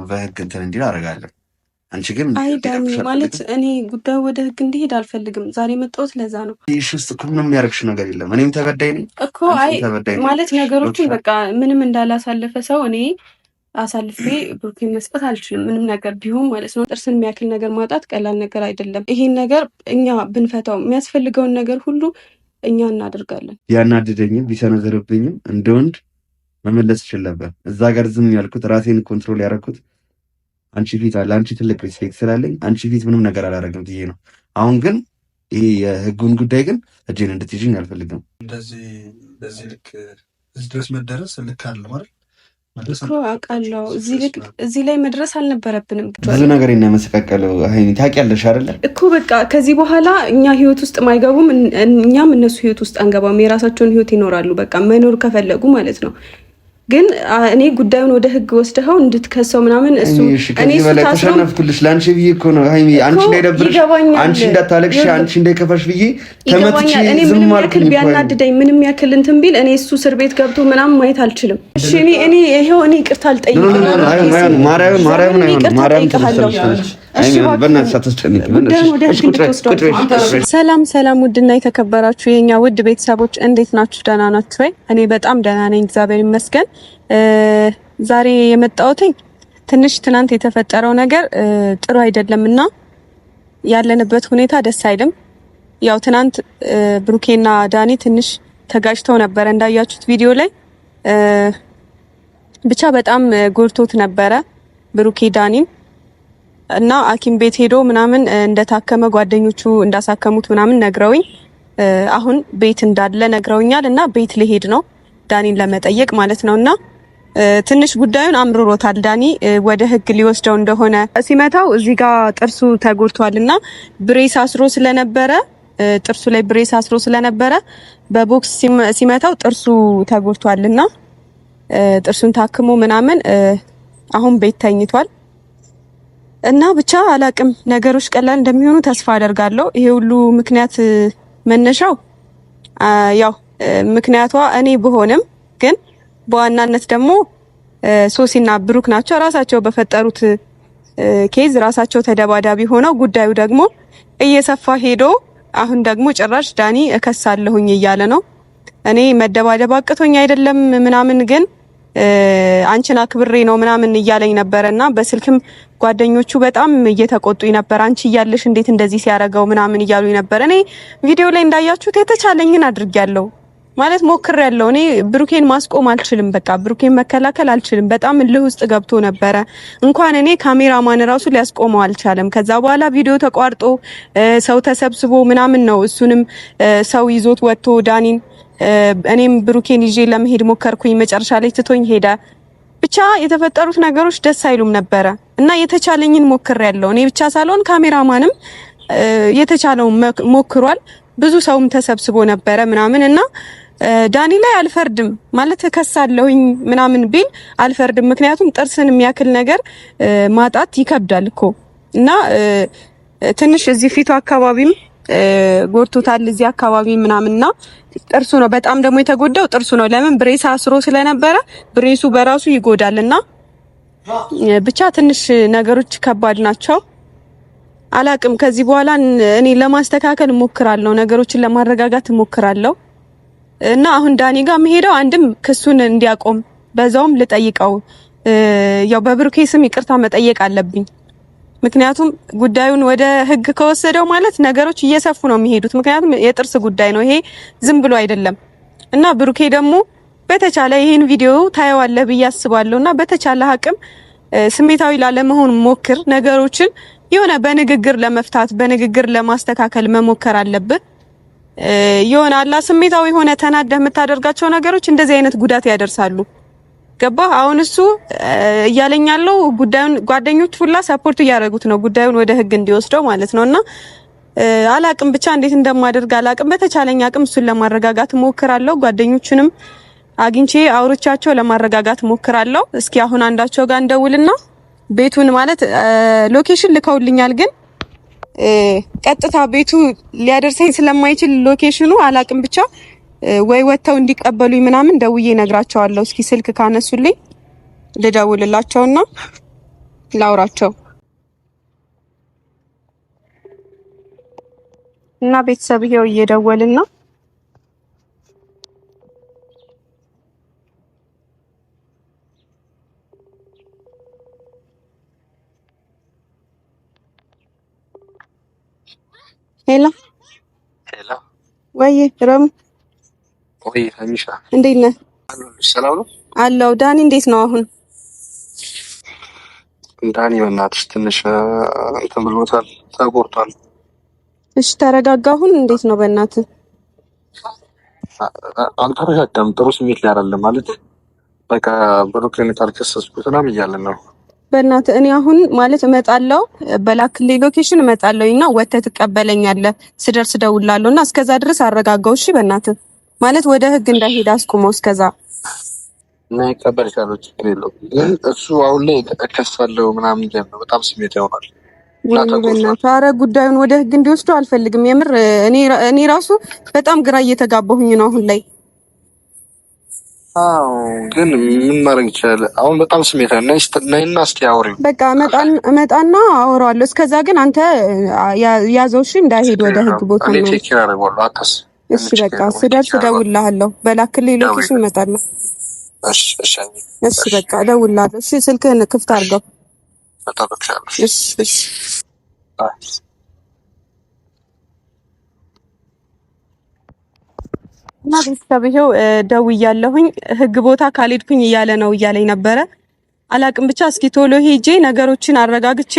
በህግ እንትን እንዲል አደርጋለሁ። አንቺ ግን አይ ዳኒ ማለት እኔ ጉዳዩ ወደ ህግ እንዲሄድ አልፈልግም። ዛሬ መጣሁት ለዛ ነው። እሺ ውስጥ ምንም የሚያደርግሽ ነገር የለም። እኔም ተበዳይ ነኝ እኮ። አይ ማለት ነገሮችን በቃ ምንም እንዳላሳለፈ ሰው እኔ አሳልፌ ብሩኬን መስጠት አልችልም። ምንም ነገር ቢሆን ማለት ነው። ጥርስን የሚያክል ነገር ማጣት ቀላል ነገር አይደለም። ይሄን ነገር እኛ ብንፈታው የሚያስፈልገውን ነገር ሁሉ እኛ እናደርጋለን። ቢያናድደኝም ቢሰነዘርብኝም እንደ ወንድ መመለስ ይችል ነበር። እዛ ጋር ዝም ያልኩት ራሴን ኮንትሮል ያደረኩት አንቺ ፊት አለ አንቺ ትልቅ ሪስፔክት ስላለኝ አንቺ ፊት ምንም ነገር አላደረግም ብዬ ነው። አሁን ግን ይሄ የህጉን ጉዳይ ግን እጄን እንድትይዥኝ አልፈልግም። እንደዚህ ልክ እዚህ ድረስ መደረስ ልክ አለ ማለት እኮ አውቃለሁ። እዚህ ላይ መድረስ አልነበረብንም። ብዙ ነገር የሚያመሰቃቀለው ሀይሚ ታውቂያለሽ አይደለ እኮ። በቃ ከዚህ በኋላ እኛ ህይወት ውስጥ ማይገቡም፣ እኛም እነሱ ህይወት ውስጥ አንገባም። የራሳቸውን ህይወት ይኖራሉ። በቃ መኖር ከፈለጉ ማለት ነው። ግን እኔ ጉዳዩን ወደ ህግ ወስደኸው እንድትከሰው ምናምን እሱ እኔ ተሸነፍኩልሽ። ለአንቺ ብዬ እኮ ነው ሀይሚ፣ አንቺ እንዳይደብርሽ፣ አንቺ እንዳታለቅሽ፣ አንቺ እንዳይከፋሽ ብዬ ተመትቼ ዝም አልኩኝ። ቢያናድደኝ ምንም ያክል እንትን ቢል እኔ እሱ እስር ቤት ገብቶ ምናምን ማየት አልችልም። እሺ እኔ ይሄው እኔ ይቅርታ አልጠይቅም። ሰላም ሰላም፣ ውድና የተከበራችሁ የኛ ውድ ቤተሰቦች እንዴት ናችሁ? ደህና ናችሁ ወይ? እኔ በጣም ደህና ነኝ፣ እግዚአብሔር ይመስገን። ዛሬ የመጣሁትኝ ትንሽ ትናንት የተፈጠረው ነገር ጥሩ አይደለምና ያለንበት ሁኔታ ደስ አይልም። ያው ትናንት ብሩኬና ዳኒ ትንሽ ተጋጭተው ነበረ እንዳያችሁት ቪዲዮ ላይ። ብቻ በጣም ጎድቶት ነበረ ብሩኬ ዳኒን እና ሐኪም ቤት ሄዶ ምናምን እንደታከመ ጓደኞቹ እንዳሳከሙት ምናምን ነግረውኝ አሁን ቤት እንዳለ ነግረውኛል። እና ቤት ሊሄድ ነው ዳኒን ለመጠየቅ ማለት ነውና ትንሽ ጉዳዩን አምርሮታል። ዳኒ ወደ ህግ ሊወስደው እንደሆነ ሲመታው እዚህ ጋር ጥርሱ ተጎድቷልና ብሬስ አስሮ ስለነበረ ጥርሱ ላይ ብሬስ አስሮ ስለነበረ በቦክስ ሲመታው ጥርሱ ተጎድቷልና ጥርሱን ታክሞ ምናምን አሁን ቤት ተኝቷል። እና ብቻ አላቅም ነገሮች ቀላል እንደሚሆኑ ተስፋ አደርጋለሁ። ይሄ ሁሉ ምክንያት መነሻው ያው ምክንያቷ እኔ ብሆንም ግን በዋናነት ደግሞ ሶሲና ብሩክ ናቸው። ራሳቸው በፈጠሩት ኬዝ ራሳቸው ተደባዳቢ ሆነው ጉዳዩ ደግሞ እየሰፋ ሄዶ አሁን ደግሞ ጭራሽ ዳኒ እከሳለሁኝ እያለ ነው። እኔ መደባደብ አቅቶኝ አይደለም ምናምን ግን አንቺን አክብሬ ነው ምናምን እያለኝ ነበርና በስልክም ጓደኞቹ በጣም እየተቆጡኝ ነበር። አንቺ እያለሽ እንዴት እንደዚህ ሲያረጋው ምናምን እያሉኝ ነበር። እኔ ቪዲዮ ላይ እንዳያችሁት የተቻለኝን አድርጌያለሁ ማለት ሞክሬያለሁ። እኔ ብሩኬን ማስቆም አልችልም፣ በቃ ብሩኬን መከላከል አልችልም። በጣም እልህ ውስጥ ገብቶ ነበረ። እንኳን እኔ ካሜራማን ራሱ ሊያስቆመው አልቻለም። ከዛ በኋላ ቪዲዮ ተቋርጦ ሰው ተሰብስቦ ምናምን ነው እሱንም ሰው ይዞት ወጥቶ ዳኒን እኔም ብሩኬን ይዤ ለመሄድ ሞከርኩኝ። መጨረሻ ላይ ትቶኝ ሄደ። ብቻ የተፈጠሩት ነገሮች ደስ አይሉም ነበረ እና የተቻለኝን ሞክሬያለሁ። እኔ ብቻ ሳልሆን ካሜራማንም የተቻለው ሞክሯል። ብዙ ሰውም ተሰብስቦ ነበረ ምናምን እና ዳኒ ላይ አልፈርድም ማለት ከሳለሁኝ ምናምን ቢል አልፈርድም። ምክንያቱም ጥርስን የሚያክል ነገር ማጣት ይከብዳል እኮ እና ትንሽ እዚህ ፊቱ አካባቢም ጎርቶታል እዚህ አካባቢ ምናምንና ጥርሱ ነው በጣም ደግሞ የተጎዳው ጥርሱ ነው። ለምን ብሬስ አስሮ ስለነበረ ብሬሱ በራሱ ይጎዳልና ብቻ ትንሽ ነገሮች ከባድ ናቸው። አላቅም ከዚህ በኋላ እኔ ለማስተካከል እሞክራለሁ፣ ነገሮችን ለማረጋጋት እሞክራለሁ እና አሁን ዳኒ ጋር መሄደው አንድም ክሱን እንዲያቆም በዛውም ልጠይቀው። ያው በብሩኬ ስም ይቅርታ መጠየቅ አለብኝ። ምክንያቱም ጉዳዩን ወደ ህግ ከወሰደው ማለት ነገሮች እየሰፉ ነው የሚሄዱት። ምክንያቱም የጥርስ ጉዳይ ነው ይሄ ዝም ብሎ አይደለም እና ብሩኬ ደግሞ በተቻለ ይሄን ቪዲዮ ታየዋለህ ብዬ አስባለሁና በተቻለ አቅም ስሜታዊ ላለመሆን ሞክር። ነገሮችን የሆነ በንግግር ለመፍታት በንግግር ለማስተካከል መሞከር አለብህ። የሆነ አላ ስሜታዊ ሆነ ተናደህ የምታደርጋቸው ነገሮች እንደዚህ አይነት ጉዳት ያደርሳሉ። ገባ? አሁን እሱ እያለኝ ያለው ጉዳዩን ጓደኞቹ ሁላ ሰፖርት እያደረጉት ነው ጉዳዩን ወደ ህግ እንዲወስደው ማለት ነውና አላቅም ብቻ እንዴት እንደማደርግ አላቅም። በተቻለኝ አቅም እሱን ለማረጋጋት ሞክራለሁ። ጓደኞቹንም አግኝቼ አውርቻቸው ለማረጋጋት ሞክራለሁ። እስኪ አሁን አንዳቸው ጋር እንደውልና ቤቱን ማለት ሎኬሽን ልከውልኛል፣ ግን ቀጥታ ቤቱ ሊያደርሰኝ ስለማይችል ሎኬሽኑ አላቅም ብቻ ወይ ወተው እንዲቀበሉኝ ምናምን ደውዬ ነግራቸዋለሁ። እስኪ ስልክ ካነሱልኝ ልደውልላቸውና ላውራቸው እና ቤተሰብ ይሄው እየደወልን ነው። ሄሎ ሄሎ፣ ወይ ረም፣ ወይ ሀኒሻ፣ እንዴት ነህ? ሰላም ነው አለው። ዳኒ እንዴት ነው አሁን? ዳኒ በእናትሽ ትንሽ እንትን ብሎታል፣ ተቆርጧል። እሺ ተረጋጋ። አሁን እንዴት ነው በእናትህ? አልተረጋጋም። ጥሩ ስሜት ላይ አይደለም ማለት በቃ ብሩክን ካልከሰስኩ ሰላም እያለን ነው። በእናትህ እኔ አሁን ማለት እመጣለሁ፣ በላክልኝ ሎኬሽን እመጣለሁ እና ወተህ ትቀበለኛለህ። ስደርስ እደውልልሃለሁ እና እስከዛ ድረስ አረጋጋው። እሺ በእናትህ ማለት ወደ ህግ እንዳይሄድ አስቁመው እስከዛ እና ይቀበልሻለሁ፣ ችግር የለውም። ግን እሱ አሁን ላይ እከሳለሁ ምናምን እያለ ነው። በጣም ስሜት ያሆናል። በእናትህ ኧረ ጉዳዩን ወደ ህግ እንዲወስዱ አልፈልግም። የምር እኔ ራሱ በጣም ግራ እየተጋባሁኝ ነው አሁን ላይ። አዎ ግን ምን ማድረግ ይቻላል? አሁን በጣም ስሜት ነይና እስኪ አውሪው። በቃ እመጣና አወራዋለሁ። እስከዛ ግን አንተ ያዘው እሺ፣ እንዳይሄድ ወደ ህግ ቦታ ነው። እኔ ቼክ አደርገዋለሁ። አታስ እሺ በቃ ስደርስ እደውልልሃለሁ። በላክልኝ ሎኬሽን እመጣለሁ። እሺ እሺ እሺ በቃ እደውልልሃለሁ። እሺ ስልክህን ክፍት አድርገው። እሺ እሺ እና ቤተሰብ ይኸው ደውያለሁኝ። ህግ ቦታ ካልሄድኩኝ እያለ ነው እያለኝ ነበረ። አላቅም ብቻ እስኪ ቶሎ ሄጄ ነገሮችን አረጋግቼ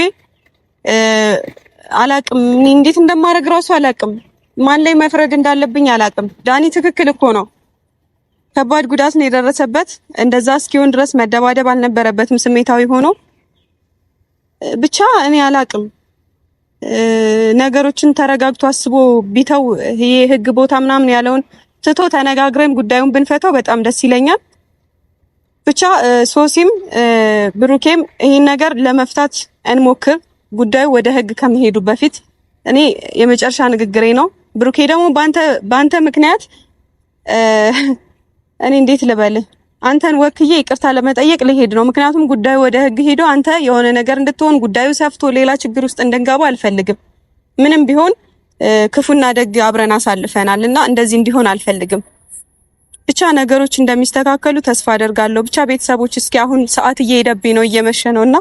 አላቅም እንዴት እንደማደርግ ራሱ አላቅም። ማን ላይ መፍረድ እንዳለብኝ አላቅም። ዳኒ ትክክል እኮ ነው። ከባድ ጉዳት ነው የደረሰበት። እንደዛ እስኪሆን ድረስ መደባደብ አልነበረበትም ስሜታዊ ሆኖ። ብቻ እኔ አላቅም ነገሮችን ተረጋግቶ አስቦ ቢተው ይሄ ህግ ቦታ ምናምን ያለውን ትቶ ተነጋግረን ጉዳዩን ብንፈታው በጣም ደስ ይለኛል። ብቻ ሶሲም ብሩኬም ይሄን ነገር ለመፍታት እንሞክር። ጉዳዩ ወደ ህግ ከመሄዱ በፊት እኔ የመጨረሻ ንግግሬ ነው። ብሩኬ ደግሞ ባንተ ምክንያት እኔ እንዴት ልበልህ አንተን ወክዬ ይቅርታ ለመጠየቅ ልሄድ ነው። ምክንያቱም ጉዳዩ ወደ ህግ ሄዶ አንተ የሆነ ነገር እንድትሆን ጉዳዩ ሰፍቶ ሌላ ችግር ውስጥ እንድንገባ አልፈልግም። ምንም ቢሆን ክፉና ደግ አብረን አሳልፈናል እና እንደዚህ እንዲሆን አልፈልግም። ብቻ ነገሮች እንደሚስተካከሉ ተስፋ አደርጋለሁ። ብቻ ቤተሰቦች እስኪ አሁን ሰዓት እየሄደብኝ ነው፣ እየመሸ ነውና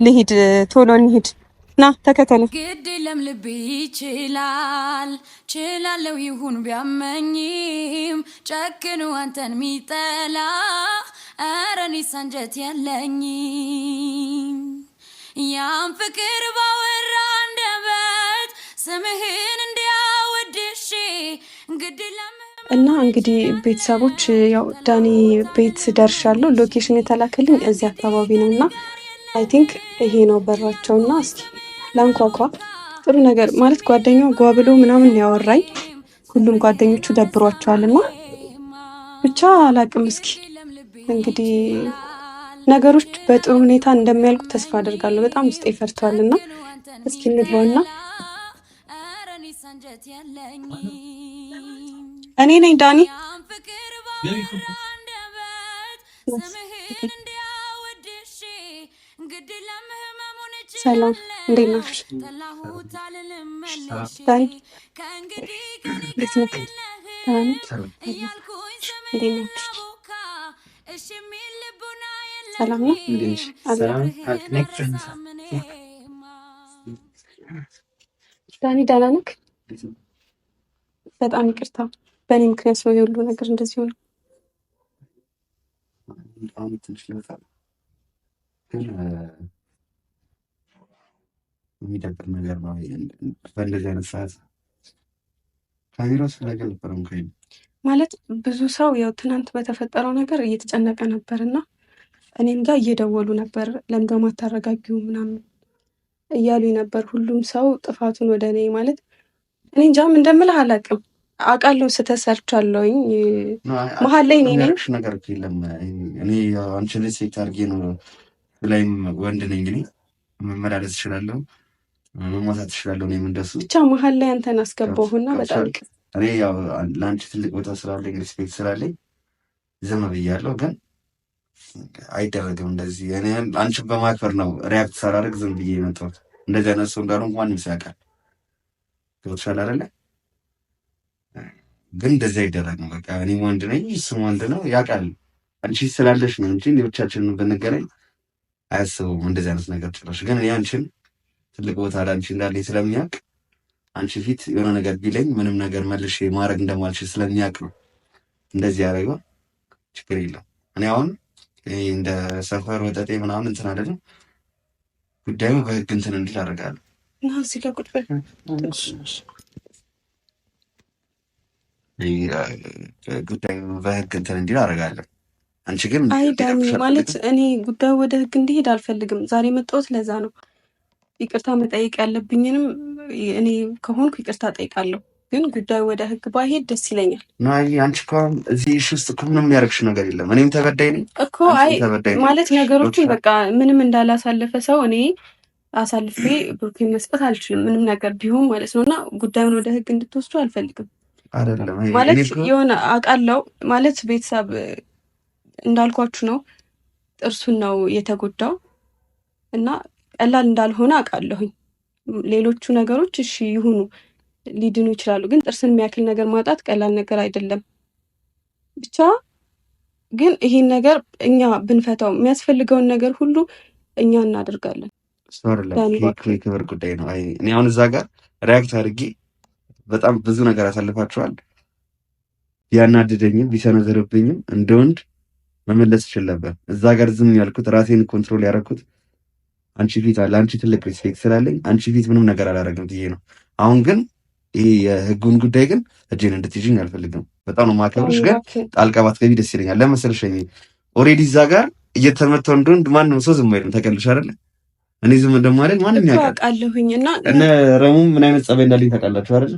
ልሂድ፣ ቶሎ እንሂድ። ና ተከተለ። ግድ የለም ልብ ይችላል ችላለው ይሁን ቢያመኝም ጨክኑ አንተን ሚጠላ ኧረ እኔስ አንጀት የለኝም ያን ፍቅር ባወራ አንደበት ስምህን እንዲያወድሽ ግድ የለም። እና እንግዲህ ቤተሰቦች ያው ዳኒ ቤት ደርሻለሁ። ሎኬሽን የተላከልኝ እዚህ አካባቢ ነውና አይ ቲንክ ይሄ ነው በራቸውና እስኪ ላንኳኳ። ጥሩ ነገር ማለት ጓደኛው ጓብሎ ምናምን ያወራኝ ሁሉም ጓደኞቹ ደብሯቸዋልና ብቻ አላቅም። እስኪ እንግዲህ ነገሮች በጥሩ ሁኔታ እንደሚያልቁ ተስፋ አደርጋለሁ። በጣም ውስጤ ፈርቷልና እስኪ እንግባውና እኔ ነኝ ዳኒ። ሰላም እንዴት ነሽ? ዳኒ እንዴት ነሽ? ሰላም ነው? ዳኒ ደህና ነህ? በጣም ይቅርታ በእኔ ምክንያት ነው የሁሉ ነገር እንደዚህ ሆነ። አሁን ትንሽ ልመጣ ግን የሚደብር ነገር ነው። በእንደዚህ አይነት ሰዓት ካሜራ አስፈላጊ አልነበረም ማለት ብዙ ሰው ያው ትናንት በተፈጠረው ነገር እየተጨነቀ ነበር እና እኔም ጋር እየደወሉ ነበር ለምንድነው ማታረጋጊው ምናምን እያሉ ነበር። ሁሉም ሰው ጥፋቱን ወደ እኔ ማለት እኔ እንጃም እንደምልህ አላውቅም። አውቃለሁ ስተሰርቻለሁኝ መሀል ላይ እኔ ነኝ ነገር የለም። እኔ አንቺ ልጅ ሴት አድርጌ ነው ላይም ወንድ ነኝ እንግዲህ መመላለስ እችላለሁ፣ መሞታት እችላለሁ። እኔም እንደሱ ብቻ መሀል ላይ አንተን አስገባሁና በጣም እኔ ያው ለአንቺ ትልቅ ቦታ ስላለኝ ሪስፔክት ስላለኝ ዝም ብያለሁ። ግን አይደረግም እንደዚህ። እኔ አንቺን በማክበር ነው ሪያክት ሳላደርግ ዝም ብዬ የመጣሁት። እንደዚህ አይነት ሰው እንዳልሆንኩ ማንም ሰው ያውቃል። ገብቶሻል አይደለ? ግን እንደዚህ አይደረግም። በቃ እኔም ወንድ ነኝ፣ እሱም ወንድ ነው፣ ያውቃል። አንቺ ስላለሽ ነው እንጂ ብቻችንን ብንገናኝ አያስበውም እንደዚህ አይነት ነገር ጭራሽ። ግን እኔ አንቺን ትልቅ ቦታ ለአንቺ እንዳለኝ ስለሚያውቅ አንቺ ፊት የሆነ ነገር ቢለኝ ምንም ነገር መልሼ ማድረግ እንደማልችል ስለሚያውቅ ነው እንደዚህ ያደረገው። ችግር የለም። እኔ አሁን እንደ ሰፈር ወጠጤ ምናምን እንትን አይደለም። ጉዳዩ በህግ እንትን እንዲል አደርጋለሁ። ጉዳዩ በህግ እንትን እንዲል አደርጋለሁ። አንቺ ግን አይ ዳኒ ማለት እኔ ጉዳዩ ወደ ህግ እንዲሄድ አልፈልግም። ዛሬ መጣሁት ለዛ ነው። ይቅርታ መጠየቅ ያለብኝንም እኔ ከሆንኩ ይቅርታ ጠይቃለሁ። ግን ጉዳዩ ወደ ህግ ባይሄድ ደስ ይለኛል። ናይ አንቺ እኮ እዚህ እሺ ውስጥ እኮ ምንም የሚያደርግሽ ነገር የለም። እኔም ተበዳይ ነኝ እኮ። አይ ማለት ነገሮችን በቃ ምንም እንዳላሳለፈ ሰው እኔ አሳልፌ ብሩኬን መስጠት አልችልም፣ ምንም ነገር ቢሆን ማለት ነው። እና ጉዳዩን ወደ ህግ እንድትወስዱ አልፈልግም። አይደለም ማለት የሆነ አውቃለሁ ማለት ቤተሰብ እንዳልኳችሁ ነው። ጥርሱን ነው የተጎዳው እና ቀላል እንዳልሆነ አውቃለሁኝ። ሌሎቹ ነገሮች እሺ ይሁኑ ሊድኑ ይችላሉ፣ ግን ጥርስን የሚያክል ነገር ማጣት ቀላል ነገር አይደለም። ብቻ ግን ይሄን ነገር እኛ ብንፈታው የሚያስፈልገውን ነገር ሁሉ እኛ እናደርጋለን። ክብር ጉዳይ ነው። እኔ አሁን እዛ ጋር ሪያክት አድርጌ በጣም ብዙ ነገር አሳልፋችኋል። ቢያናድደኝም ቢሰነዘርብኝም እንደ ወንድ መመለስ ይችል ነበር። እዛ ጋር ዝም ያልኩት ራሴን ኮንትሮል ያደረኩት አንቺ ፊት አለ አንቺ ትልቅ ሪስፔክት ስላለኝ አንቺ ፊት ምንም ነገር አላደረግም ብዬ ነው። አሁን ግን ይሄ የህጉን ጉዳይ ግን እጄን እንድትይዥኝ አልፈልግም። በጣም ነው ማከብርሽ፣ ግን ጣልቃ ባትገቢ ደስ ይለኛል። ለመሰለሽ ኦልሬዲ እዛ ጋር እየተመተው እንደወንድ ማንም ሰው ዝም አይልም። ተቀልሽ አይደለ? እኔ ዝም እንደማለት ማንም ያውቃለሁኝ። እና እነ ረሙም ምን አይነት ጸባይ እንዳለኝ ታውቃላችሁ አይደለ?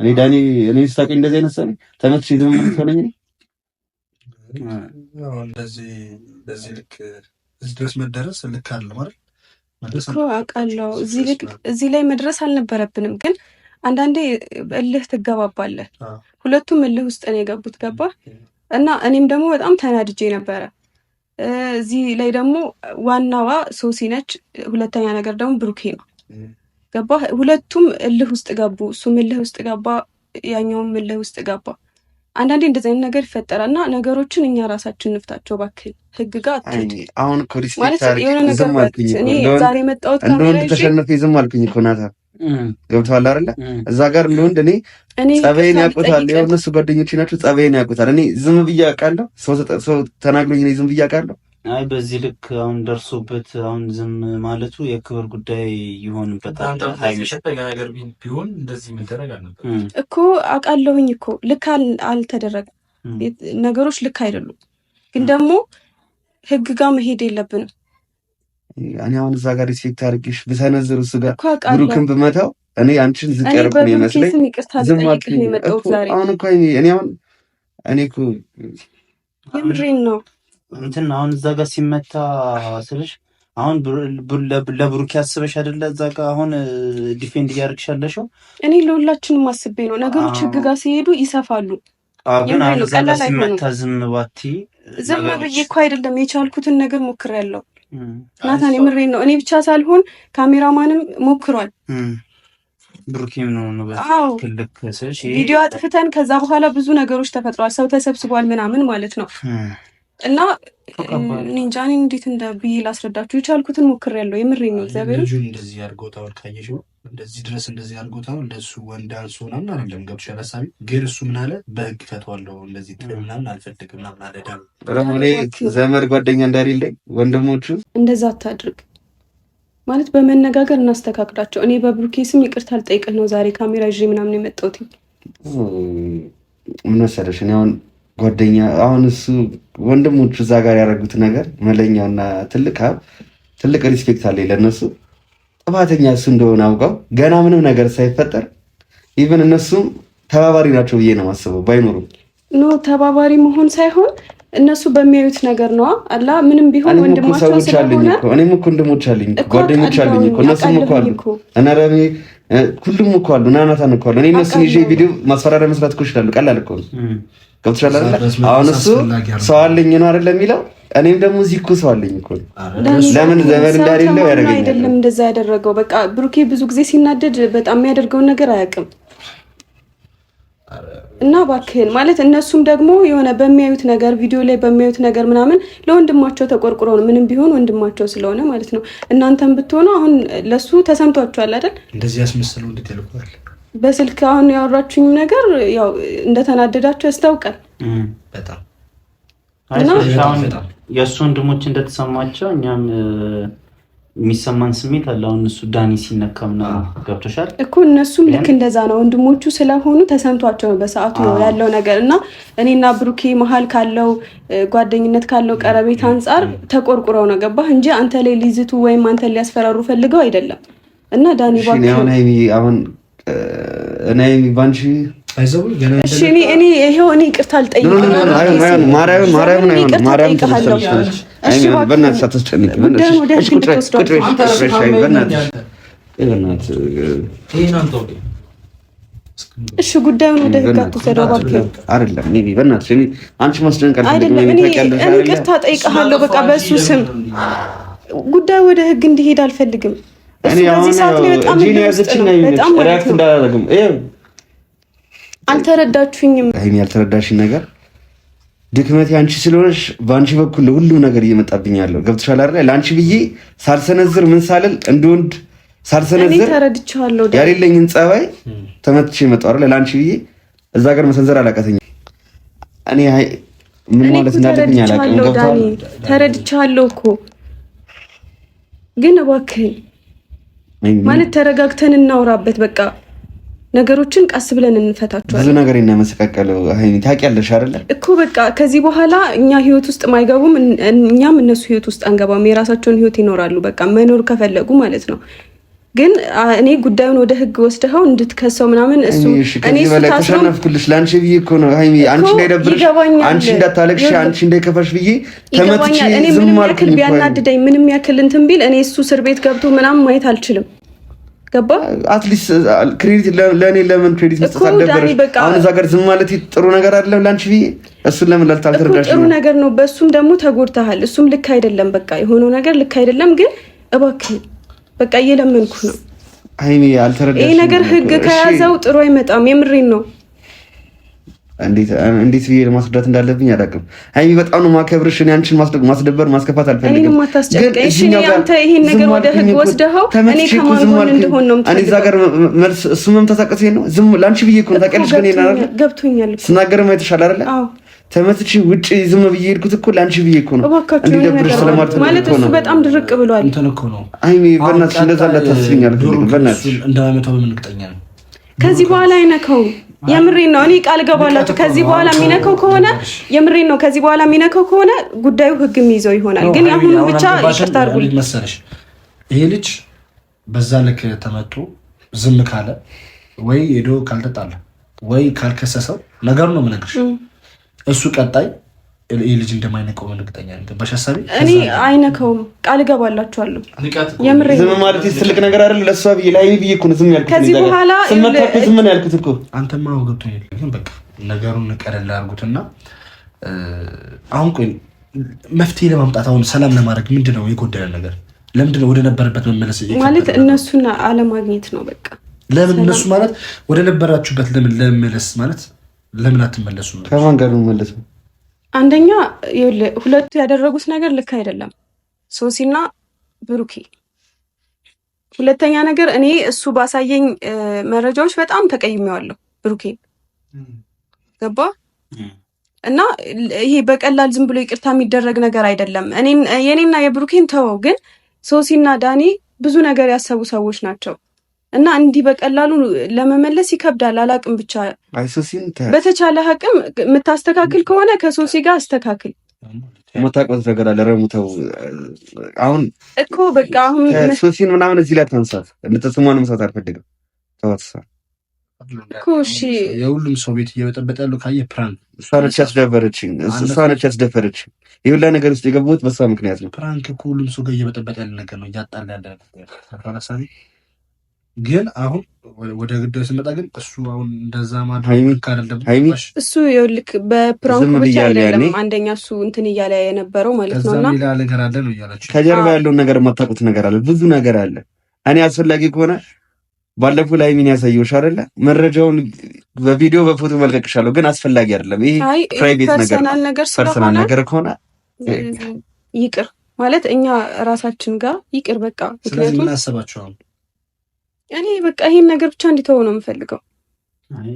እኔ ዳኒ እኔ ስታውቂኝ እንደዚህ አይነት ሰው ነኝ። ተመትሽ ዝም ምትሆነኝ እንደዚህ ልክ እዚህ ድረስ መደረስ ልክ አለ ማለት እኮ አውቃለሁ። እዚህ ላይ መድረስ አልነበረብንም፣ ግን አንዳንዴ እልህ ትገባባለህ። ሁለቱም እልህ ውስጥ ነው የገቡት። ገባ እና እኔም ደግሞ በጣም ተናድጄ ነበረ። እዚህ ላይ ደግሞ ዋናዋ ሶሲ ነች። ሁለተኛ ነገር ደግሞ ብሩኬ ነው። ገባ ሁለቱም እልህ ውስጥ ገቡ። እሱም እልህ ውስጥ ገባ፣ ያኛውም እልህ ውስጥ ገባ። አንዳንዴ እንደዚህ አይነት ነገር ይፈጠራል እና ነገሮችን እኛ ራሳችን እንፍታቸው እባክህ። ህግ ጋር አትሄድ። አሁን እኮ ሪስፔክት የሆነ ነገር እኔ ዛሬ መጣሁት እንደወንድ ተሸነፈ ዝም አልኩኝ እኮ ናታ። ገብቶሃል አይደለ? እዛ ጋር እንደወንድ እኔ ጸባይን ያውቁታል። ያው እነሱ ጓደኞቼ ናቸው። ጸባይን ያውቁታል። እኔ ዝም ብዬ አውቃለሁ። ሰው ተናግሮኝ እኔ ዝም ብዬ አውቃለሁ። አይ በዚህ ልክ አሁን ደርሶበት አሁን ዝም ማለቱ የክብር ጉዳይ ይሆንበታል። ነገር ቢሆን እንደዚህ መደረግ አለበት እኮ አውቃለሁኝ እኮ ልክ አልተደረገም። ነገሮች ልክ አይደሉም፣ ግን ደግሞ ህግ ጋር መሄድ የለብንም። እኔ አሁን እዛ ጋር ሪስፔክት አድርጌሽ ብሰነዝር እሱ ጋር ብሩክን ብመታው እኔ አንቺን ዝቅ ያርኩ ነው ይመስለኝ። ዝም አልኩኝ እኮ አሁን እኮ እኔ እኮ የምሬን ነው እንትን አሁን እዛ ጋር ሲመታ ስልሽ አሁን ለብሩክ ያስበሽ አይደለ? እዛ ጋር አሁን ዲፌንድ እያደረግሻለሽው። እኔ ለሁላችንም አስቤ ነው። ነገሮች ህግ ጋር ሲሄዱ ይሰፋሉ። ግን አሁን እዛ ጋር ሲመታ ዝም ባቲ ዝም ብዬ እኮ አይደለም የቻልኩትን ነገር ሞክሬያለሁ። ናታን የምሬን ነው። እኔ ብቻ ሳልሆን ካሜራማንም ሞክሯል። ብሩክም ነው በትልቅ ስልሽ ቪዲዮ አጥፍተን ከዛ በኋላ ብዙ ነገሮች ተፈጥሯል። ሰው ተሰብስቧል ምናምን ማለት ነው። እና እንጃ እኔ እንዴት እንደ ብዬ ላስረዳችሁ የቻልኩትን ሞክሬያለሁ። የምሬን ነው። እግዚአብሔር ልጁን እንደዚህ አድርጎታል። ካየሽው እንደዚህ ድረስ እንደዚህ አድርጎታል። እንደሱ ወንድ አንሱ ምናምን አይደለም። ገብቶሻል ሀሳቤ? ግን እሱ ምን አለ? በህግ ፈቷለሁ እንደዚህ ጥል ምናምን አልፈልግም ምናምን አለ። ደግሞ እኔ ዘመድ ጓደኛ እንዳሌለኝ ወንድሞቹ እንደዛ አታድርግ ማለት በመነጋገር እናስተካክላቸው። እኔ በብሩኬ ስም ይቅርታ አልጠይቅህ ነው ዛሬ ካሜራ ይዤ ምናምን የመጣሁት። ምን መሰለሽ እኔ አሁን ጓደኛ አሁን እሱ ወንድሞቹ እዛ ጋር ያደረጉት ነገር መለኛውና ትልቅ ሪስፔክት አለ ለነሱ። ጥፋተኛ እሱ እንደሆነ አውቀው ገና ምንም ነገር ሳይፈጠር ኢቭን እነሱም ተባባሪ ናቸው ብዬ ነው የማስበው። ባይኖሩም ኖ ተባባሪ መሆን ሳይሆን እነሱ በሚያዩት ነገር ነው አላ ምንም ቢሆን ወንድማቸው ስለሆነ እኔም እኮ ወንድሞች አሉኝ ጓደኞች አሉኝ እኮ እነሱም እኮ አሉ እና ረሚ ሁሉም እኮ አሉ ናናታን እኮ አሉ። እኔ እነሱን ይዤ ቪዲዮ ማስፈራሪያ መስራት እኮ ይችላሉ። ቀላል እኮ ነው። ገብቶሻል አይደል? አሁን እሱ ሰው አለኝ ነው አይደል የሚለው እኔም ደግሞ እዚህ እኮ ሰው አለኝ እኮ ለምን ዘመን እንዳሌለው ያደርገኛል አይደለም እንደዛ ያደረገው በቃ ብሩኬ ብዙ ጊዜ ሲናደድ በጣም የሚያደርገውን ነገር አያውቅም እና እባክህን ማለት እነሱም ደግሞ የሆነ በሚያዩት ነገር ቪዲዮ ላይ በሚያዩት ነገር ምናምን ለወንድማቸው ተቆርቁረው ነው ምንም ቢሆን ወንድማቸው ስለሆነ ማለት ነው እናንተም ብትሆኑ አሁን ለሱ ተሰምቷችኋል አይደል እንደዚህ ያስመስለው እንዴት ይልኳል በስልክ አሁን ያወራችሁኝ ነገር ያው እንደተናደዳችሁ ያስታውቃል በጣም የእሱ ወንድሞች እንደተሰማቸው እኛም የሚሰማን ስሜት አለ አሁን እሱ ዳኒ ሲነካምና ገብቶሻል እኮ እነሱም ልክ እንደዛ ነው ወንድሞቹ ስለሆኑ ተሰምቷቸው ነው በሰዓቱ ያለው ነገር እና እኔና ብሩኬ መሀል ካለው ጓደኝነት ካለው ቀረቤት አንፃር ተቆርቁረው ነው ገባህ እንጂ አንተ ላይ ሊዝቱ ወይም አንተ ሊያስፈራሩ ፈልገው አይደለም እና ዳኒ ባክ አሁን እኔ ባንቺ እሺ እኔ ይሄው እኔ ይቅርታ አልጠይቅም ማርያም እሺ በእናትሽ አትጨነቂ እሺ ጉዳዩን ወደ ህግ አትወስደው እባክህ አይደለም ኔቢ በእናትሽ እኔ አንቺ ማስደንቀል እኔ ይቅርታ ጠይቅሃለሁ በቃ በሱ ስም ጉዳዩ ወደ ህግ እንዲሄድ አልፈልግም እሱ በዚህ ሰዓት ላይ በጣም ሪአክት እንዳላደርግም አልተረዳችሁኝም አይኔ ያልተረዳሽኝ ነገር ድክመቴ አንቺ ስለሆነሽ በአንቺ በኩል ሁሉ ነገር እየመጣብኝ ያለው ገብቶሻል አይደል ለአንቺ ብዬ ሳልሰነዝር ምን ሳልል እንደወንድ ሳልሰነዝር ተረድቻለሁ ያሌለኝን ጸባይ ተመትቼ መጣሁ አይደል ለአንቺ ብዬ እዛ ጋር መሰንዘር አላቃተኝም እኔ ምን ማለት እንዳለብኝ አላውቅም ገብቶሻል ተረድቻለሁ እኮ ግን እባክህ ማለት ተረጋግተን እናውራበት በቃ ነገሮችን ቀስ ብለን እንፈታቸዋለን ብዙ ነገር እናመሰቃቀለው አይኔ ታውቂያለሽ አይደል እኮ በቃ ከዚህ በኋላ እኛ ህይወት ውስጥ ማይገቡም እኛም እነሱ ህይወት ውስጥ አንገባም የራሳቸውን ህይወት ይኖራሉ በቃ መኖር ከፈለጉ ማለት ነው ግን እኔ ጉዳዩን ወደ ህግ ወስደው እንድትከሰው ምናምን እሱ እኔ ተሸነፍኩልሽ ላንቺ ብዬ እኮ ነው ሃይሚ አንቺ እንዳይደብርሽ አንቺ እንዳታለቅሽ አንቺ እንዳይከፋሽ ብዬ ተመትቼ ዝም ማልኩኝ ቢያናድደኝ ምንም ያክል እንትን ቢል እኔ እሱ እስር ቤት ገብቶ ምናምን ማየት አልችልም ገባ አትሊስት ክሬዲት ለኔ ለምን ክሬዲት መስጠት አልነበረሽ አሁን እዛ ጋር ዝም ማለት ጥሩ ነገር አይደለም ላንቺ ብዬ እሱን ለምን ላልታልተረዳሽ ጥሩ ነገር ነው በሱም ደግሞ ተጎድተሃል እሱም ልክ አይደለም በቃ የሆነው ነገር ልክ አይደለም ግን እባክህ በቃ እየለመንኩ ነው አይኔ አልተረዳሽ ይሄ ነገር ህግ ከያዘው ጥሩ አይመጣም የምሬን ነው እንዴት ብዬ ለማስረዳት እንዳለብኝ አላውቅም ሃይሚ በጣም ነው ማከብርሽ እኔ አንቺን ማስደበር ማስከፋት አልፈልግም እኔ ማታስጨቀኝ እሺ አንተ ይሄን ነገር ወደ ህግ ወስደኸው እኔ ከማን ጎን እንደሆነ ነው እኔ እዛ ጋር መልስ እሱ መምታሳቀሰኝ ነው ዝም ላንቺ ብዬ እኮ ነው ታውቂያለሽ ግን እኔ አይደል ገብቶኛል ስናገርም አይተሻል አይደል አዎ ተመትቼ ውጪ ዝም ብዬ ሄድኩት እኮ ላንቺ ብዬ እኮ ነው እንዲደብርሽ ስለማለት እሱ በጣም ድርቅ ብሏል እንትን እኮ ነው ሃይሚ በእናትሽ እንደዛ እንዳታስብኛል በእናትሽ እንደማመጣው ምን እርግጠኛ ነኝ ከዚህ በኋላ አይነካውም የምሬን ነው እኔ ቃል ገባላችሁ ከዚህ በኋላ የሚነካው ከሆነ የምሬን ነው ከዚህ በኋላ የሚነካው ከሆነ ጉዳዩ ህግ የሚይዘው ይሆናል ግን ያሁኑ ብቻ ይቅርታ አድርጉልኝ መሰለሽ ይሄ ልጅ በዛ ልክ ተመቶ ዝም ካለ ወይ ሄዶ ካልተጣለ ወይ ካልከሰሰው ነገር ነው የምነግርሽ እሱ ቀጣይ ይሄ ልጅ እንደማይነካው እርግጠኛ ነኝ ገባሽ ሐሳቤ እኔ አይነካውም ቃል ገባላችኋለሁ የምሬን ዝም ማለት ትልቅ ነገር አይደል ለሷ ብዬ ላይ ብዬ እኮ ነው ዝም ያልኩት ከዚህ በኋላ ዝም ነው ያልኩት እኮ አንተማ ገብቶኛል ግን በቃ ነገሩን ቀለል አድርጉትና አሁን ቆይ መፍትሄ ለማምጣት አሁን ሰላም ለማድረግ ምንድነው የጎደለ ነገር ለምንድነው ወደ ነበረበት መመለስ ማለት እነሱና አለማግኘት ነው በቃ ለምን እነሱ ማለት ወደ ነበራችሁበት ለምን ለመመለስ ማለት ለምን አትመለሱ ነው ከማን ጋር ነው መለስ አንደኛ ሁለቱ ያደረጉት ነገር ልክ አይደለም ሶሲና ብሩኬ ሁለተኛ ነገር እኔ እሱ ባሳየኝ መረጃዎች በጣም ተቀይሜዋለሁ ብሩኬ ገባ እና ይሄ በቀላል ዝም ብሎ ይቅርታ የሚደረግ ነገር አይደለም የኔና የብሩኬን ተወው ግን ሶሲና ዳኒ ብዙ ነገር ያሰቡ ሰዎች ናቸው እና እንዲህ በቀላሉ ለመመለስ ይከብዳል አላቅም ብቻ አይሶሲን በተቻለ አቅም የምታስተካክል ከሆነ ከሶሲ ጋር አስተካክል መታቀስ ነገር አለ ረሙተው አሁን እኮ በቃ አሁን ሶሲን ምናምን እዚህ ላይ ተንሳት እንተስማን መስራት አልፈልግም ተዋትሳ ኮሺ የሁሉም ሰው ቤት እየበጠበጠ ያለው ካየ ፕራንክ እሷ ነች ያስደፈረችኝ ይሁላ ነገር ውስጥ የገቡት በሷ ምክንያት ነው ፕራንክ ሁሉም ሰው ጋር እየበጠበጠ ያለ ነገር ነው እያጣላ ያለ ነገር ግን አሁን ወደ ጉዳዩ ስንመጣ ግን እሱ አሁን እንደዛ ማድረግ አይደለም። እሱ ይኸውልህ በፕራንክ ብቻ አይደለም አንደኛ እሱ እንትን እያለ የነበረው ማለት ነውና ሌላ ነገር አለ ነው እያላችሁ ከጀርባ ያለውን ነገር የማታውቁት ነገር አለ፣ ብዙ ነገር አለ። እኔ አስፈላጊ ከሆነ ባለፈው ላይ ምን ያሳየውሽ አይደለ? መረጃውን በቪዲዮ በፎቶ መልቀቅሻለሁ፣ ግን አስፈላጊ አይደለም። ይሄ ፕራይቬት ነገር ፐርሰናል ነገር ከሆነ ይቅር ማለት እኛ ራሳችን ጋር ይቅር በቃ። ምክንያቱም ምን አሰባችኋል? እኔ በቃ ይሄን ነገር ብቻ እንዲተው ነው የምፈልገው። አይ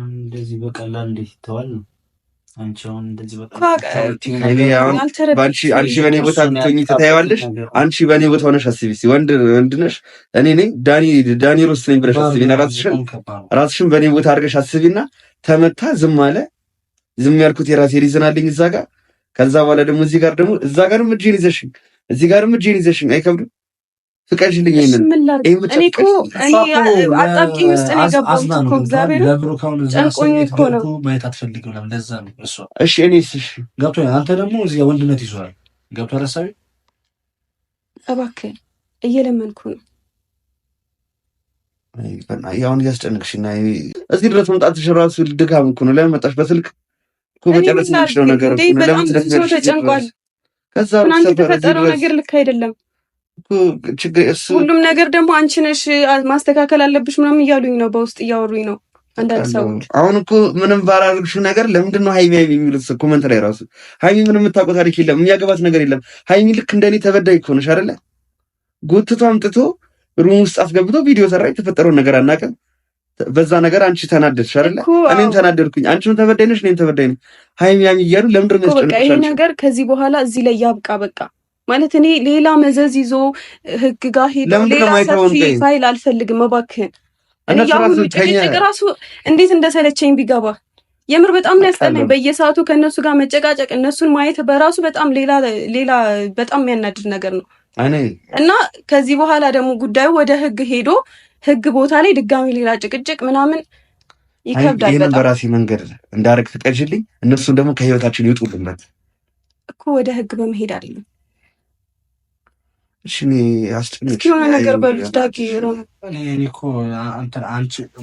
እንደዚህ በቀላል እንዴት ይተዋል ነው? አንቺ አሁን እንደዚህ በቃ አንቺ በኔ ቦታ ብትሆኚ ትታያለሽ። አንቺ በኔ ቦታ ሆነሽ አስቢ። ወንድ ነሽ፣ እኔ ነኝ ዳኒ ሮስ ነኝ ብለሽ አስቢና ራስሽን በኔ ቦታ አድርገሽ አስቢና ተመታ ዝም አለ። ዝም ያልኩት የራሴ ሪዝን አለኝ እዛ ጋር። ከዛ በኋላ ደግሞ እዚህ ጋር ደግሞ እዛ ጋርም እጄን ይዘሽኝ እዚህ ጋርም እጄን ይዘሽኝ አይከብድም? ፍቀጅልኝ። እኔ እኮ አጣብቂኝ ውስጥ ነው የገባሁት እኮ እግዚአብሔር ጨንቆኝ እኮ ነው። ማየት አትፈልግም ለምን? ለዛ ነው እሷ። እሺ እኔስ ገብቶኛል። አንተ ደግሞ እዚህ ወንድነት ይዟል። ገብቶሃል ሀሳቤ? እባክህ እየለመንኩ ነው። ያውን እያስጨነቅሽና እዚህ ድረስ መምጣትሽ እራሱ ድካም እኮ ነው። ለምን መጣሽ? በስልክ እኮ መጨረስ የምችለው ነገር እኮ ነው። ለምን ተጨንቋል? ከዛ የተፈጠረው ነገር ልክ አይደለም። ሁሉም ነገር ደግሞ አንቺ ነሽ ማስተካከል አለብሽ ምናምን እያሉኝ ነው፣ በውስጥ እያወሩኝ ነው አንዳንድ ሰዎች። አሁን እኮ ምንም ባላደረግሽው ነገር ለምንድን ነው ሃይሚ የሚሉት ኮመንት ላይ ራሱ? ሃይሚ ምንም የምታውቀው ታሪክ የለም፣ የሚያገባት ነገር የለም። ሃይሚ ልክ እንደኔ ተበዳይ እኮ ነሽ አይደለ? ጎትቶ አምጥቶ ሩም ውስጥ አስገብቶ ቪዲዮ ሰራ። የተፈጠረውን ነገር አናውቅም። በዛ ነገር አንቺ ተናደድሽ አይደለ? እኔም ተናደድኩኝ። አንቺም ተበዳይ ነሽ፣ እኔም ተበዳይ ነኝ። ሃይሚ እያሉ ለምንድን ነው በቃ ይሄ ነገር ከዚህ በኋላ እዚህ ላይ ያብቃ በቃ። ማለት እኔ ሌላ መዘዝ ይዞ ህግ ጋር ሄዶ ሌላ ሰፊ ፋይል አልፈልግም እባክህን። እኔ ያሁን ጭቅጭቅ ራሱ እንዴት እንደሰለቸኝ ቢገባ የምር በጣም ያስጠላኝ። በየሰዓቱ ከእነሱ ጋር መጨቃጨቅ፣ እነሱን ማየት በራሱ በጣም ሌላ በጣም የሚያናድድ ነገር ነው። እና ከዚህ በኋላ ደግሞ ጉዳዩ ወደ ህግ ሄዶ ህግ ቦታ ላይ ድጋሚ ሌላ ጭቅጭቅ ምናምን ይከብዳል። ይሄን በራሴ መንገድ እንዳረግ ፍቀጅልኝ። እነሱን ደግሞ ከህይወታችን ይውጡልበት እኮ ወደ ህግ በመሄድ አይደለም። እሺ እኔ አስጨነቅሽ የሆነ ነገር በሉት ዳጊ ነው። እኔ እኮ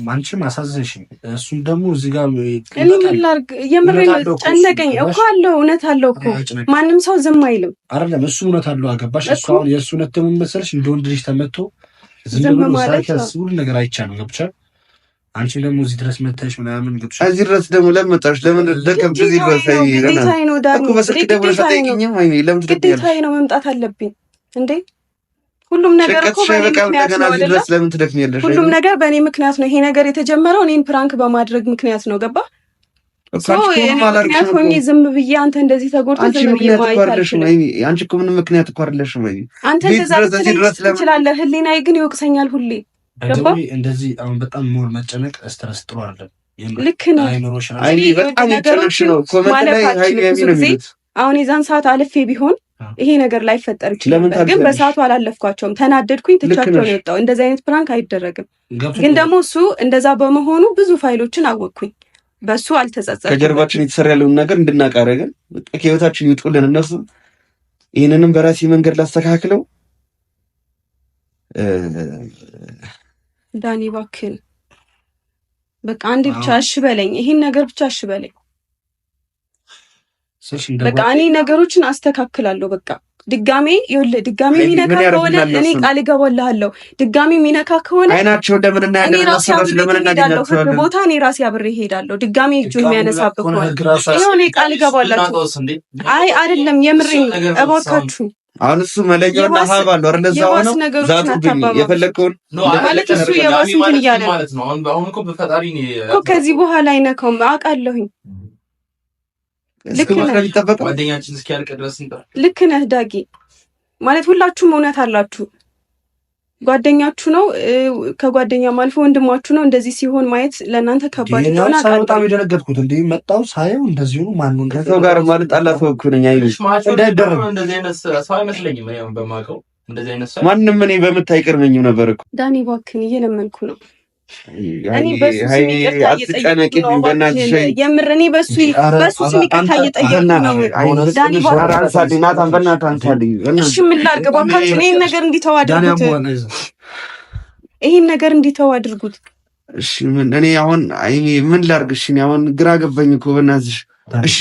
አንቺም አሳዘንሽኝ። እሱም ደግሞ እዚህ ጋር እኔ ምን ላድርግ? የምሬን ጨነቀኝ እኮ አለው። እውነት አለው እኮ ማንም ሰው ዝም አይልም አይደለም? እሱ እውነት አለው። አገባሽ? እሱ አሁን የእሱ እውነት ደግሞ መሰለሽ እንደ ወንድ ልጅ ተመቶ ዝም ማለት ሁሉ ነገር አይቻልም። ገብቻል? አንቺ ደግሞ እዚህ ድረስ መታሽ ምናምን ገብቻ። እዚህ ድረስ ደግሞ ለምን መጣሽ? ለምን ደከምሽ? እዚህ ድረስ ግዴታዬ ነው ዳጊ፣ ግዴታዬ ነው መምጣት አለብኝ እንዴ። ሁሉም ነገር እኮ በእኔ ምክንያት ነው አይደል? ሁሉም ነገር በእኔ ምክንያት ነው። ይሄ ነገር የተጀመረው እኔን ፕራንክ በማድረግ ምክንያት ነው። ገባ? ምክንያት ሆኜ ዝም ብዬ አንተ እንደዚህ ተጎድተህ ዝም ብዬ ማየት አልችልም። አንቺ እኮ ምንም ምክንያት እኮ አይደለሽም። አንተ እንደዛ ትችላለህ፣ ህሊናዬ ግን ይወቅሰኛል ሁሌ። ገባ? እንደዚህ አሁን በጣም ሞር መጨነቅ ስትረስ ጥሩ አይደለም። ልክ ነህ። አይ በጣም ይጨነቅሽ ነው። ኮመንት ላይ ሃይ ነው የሚሉት። አሁን የዛን ሰዓት አልፌ ቢሆን ይሄ ነገር ላይፈጠር ይችላል። ግን በሰዓቱ አላለፍኳቸውም። ተናደድኩኝ፣ ትቻቸው ነው የወጣው። እንደዚህ አይነት ፕራንክ አይደረግም። ግን ደግሞ እሱ እንደዛ በመሆኑ ብዙ ፋይሎችን አወቅኩኝ። በሱ አልተጸጸትኩም። ከጀርባችን የተሰራ ያለውን ነገር እንድናቃረገን ከህይወታችን ይውጡልን እነሱ። ይህንንም በራሴ መንገድ ላስተካክለው። ዳኒ እባክህን በቃ አንዴ ብቻ እሺ በለኝ። ይሄን ነገር ብቻ እሺ በለኝ። በቃ እኔ ነገሮችን አስተካክላለሁ። በቃ ድጋሜ የሚነካ ከሆነ እኔ ቃል እገባልሃለሁ። ድጋሜ የሚነካ ከሆነ አይናቸው እንደምንና ያለው ቦታ እኔ ራሴ አብሬ እሄዳለሁ። ድጋሜ እጁ የሚያነሳብህ ከሆነ እኔ ቃል እገባላችሁ። አይ አይደለም የምሬን እባካችሁ። አሁን እሱ መለኛውና ሀብ አለው አይደል? እዛው ነው ዛቱብኝ የፈለከውን ማለት እሱ የባስ እንትን እያለ ማለት ነው። አሁን እኮ በፈጣሪ ነው ከዚህ በኋላ አይነካውም አውቃለሁኝ። ልክ ነህ ዳጊ። ማለት ሁላችሁም እውነት አላችሁ። ጓደኛችሁ ነው፣ ከጓደኛም አልፎ ወንድማችሁ ነው። እንደዚህ ሲሆን ማየት ለእናንተ ከባድ ነው። በጣም የደነገጥኩት እንዴ መጣው ሳየው እንደዚህ ነው። ማንንም ከሰው ጋር ማለት አላፈ እኮ ነኝ አይልሽ እንዳይደረግ እንደዚህ አይነት ሰው አይመስለኝም። እኔም በማውቀው እንደዚህ አይነት ሰው ማንም እኔ በምታይቀርመኝም ነበር እኮ ዳኒ እባክህን እየለመንኩ ነው። እኔ በሱ ስም ይቅርታ እየጠየቅኩ ነው። የምር እኔ በሱ ስም ይቅርታ እየጠየቅኩ ነው። ዳኒ እሺ ምን ላድርግ እባካችሁ? ይሄን ነገር እንዲተው አድርጉት። ይሄን ነገር እንዲተው አድርጉት። እሺ እኔ አሁን ምን ላድርግ? እሺ አሁን ግራ ገባኝ እኮ በእናትሽ። እሺ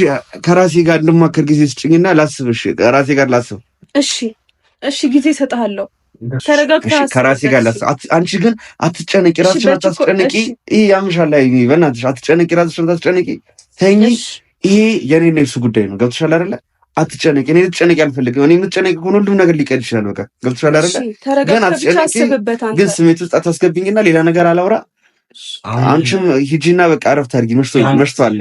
ከራሴ ጋር እንድማከር ጊዜ ስጭኝና ላስብ። እሺ ከራሴ ጋር ላስብ። እሺ ጊዜ እሰጥሃለሁ። ተረጋግተህ ከራሴ ጋር ላስብ። አንቺ ግን አትጨነቂ፣ ራስሽን አታስጨነቂ። ይሄ ያምሻል። በእናትሽ አትጨነቂ፣ ራስሽን አታስጨነቂ። ተኝ። ይሄ የኔና የሱ ጉዳይ ነው። ገብቶሻል አይደለ? አትጨነቂ። እኔ ልትጨነቂ አልፈልግም። እኔ የምትጨነቂ ከሆነ ሁሉም ነገር ሊቀር ይችላል። በቃ ገብቶሻል አይደለ? ግን አትጨነቂ። ግን ስሜት ውስጥ አታስገብኝና ሌላ ነገር አላውራ። አንቺም ሂጂና በቃ አረፍት አድርጊ። መሽቷል።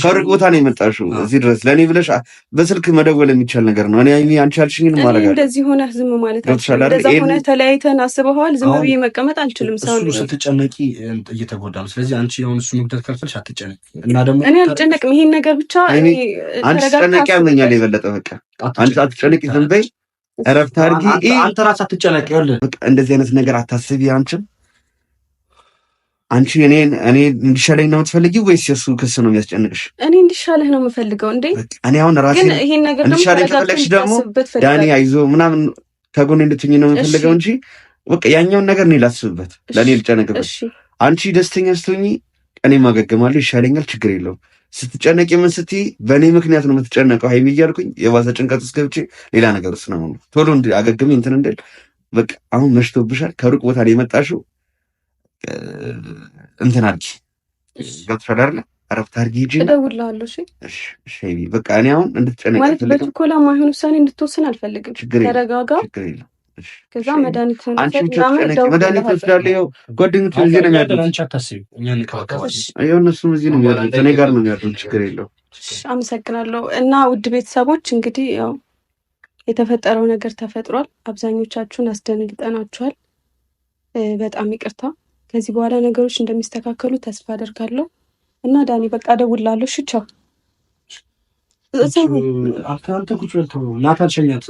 ከሩቅ ቦታ ነው የመጣሽው እዚህ ድረስ ለእኔ ብለሽ በስልክ መደወል የሚቻል ነገር ነው። እኔ አንቺ ያልሽኝን ማድረግ እንደዚህ ሆነህ ዝም ማለት እንደዛ ሆነህ ተለያይተን አስበኸዋል። ዝም ብዬ መቀመጥ አልችልም። ሰው ስትጨነቂ እየተጎዳ ነው። ስለዚህ አንቺ አሁን እሱ መግደል ካልፈልሽ አትጨነቂ። እና ደግሞ እኔ አልጨነቅም። ይሄን ነገር ብቻ አንቺ ስትጨነቂ ያመኛል የበለጠ። በቃ አንቺ አትጨነቂ፣ ዝም በይ፣ አረፍት አድርጊ። አንተ ራስህ አትጨነቂ። በቃ እንደዚህ አይነት ነገር አታስቢ። አንቺ እኔ እንዲሻለኝ ነው የምትፈልጊው ወይስ የሱ ክስ ነው የሚያስጨንቅሽ? እኔ እንዲሻለህ ነው የምፈልገው። እንዴ እኔ አሁን ራሴ እንዲሻለኝ ከፈለግሽ ደግሞ ዳኒ አይዞ ምናምን ከጎን እንድትኝ ነው የምፈልገው እንጂ በቃ ያኛውን ነገር እኔ ላስብበት፣ ለእኔ ልጨነቅበት። አንቺ ደስተኛ ስትሆኚ እኔ ማገገማለሁ፣ ይሻለኛል፣ ችግር የለውም። ስትጨነቂ ምን ስትይ በእኔ ምክንያት ነው የምትጨነቀው ሀይሚ እያልኩኝ የባሰ ጭንቀት ውስጥ ገብቼ ሌላ ነገር ውስጥ ነው ቶሎ አገግሜ እንትን እንድል። በቃ አሁን መሽቶብሻል፣ ከሩቅ ቦታ ነው የመጣሽው። እንትን አድርጊ፣ ገብቶሻል አይደለ? አረፍት አድርጊ፣ ሂጂ። እደውልልሃለሁ። እሺ በቃ እኔ አሁን እንድትጨነቂ ማለት በችኮላ ማይሆን ውሳኔ እንድትወስን አልፈልግም። ተረጋጋ። ችግር የለም። ከዛ መድኃኒት መድኃኒት ወስዳለሁ። ያው ጓደኞቹ እዚህ ነው የሚያድሩት። አንቺ አታስቢ፣ እኛ እንከባከባለን። ያው እነሱም እዚህ ነው የሚያድሩት፣ እኔ ጋር ነው የሚያድሩት። ችግር የለውም። አመሰግናለሁ። እና ውድ ቤተሰቦች እንግዲህ ያው የተፈጠረው ነገር ተፈጥሯል። አብዛኞቻችሁን አስደንግጠናችኋል። በጣም ይቅርታ። ከዚህ በኋላ ነገሮች እንደሚስተካከሉ ተስፋ አደርጋለሁ። እና ዳኒ በቃ እደውልልሃለሁ። እሺ ቻው። አንተ ቁጭ በል ተው፣ ናታን ሸኛት።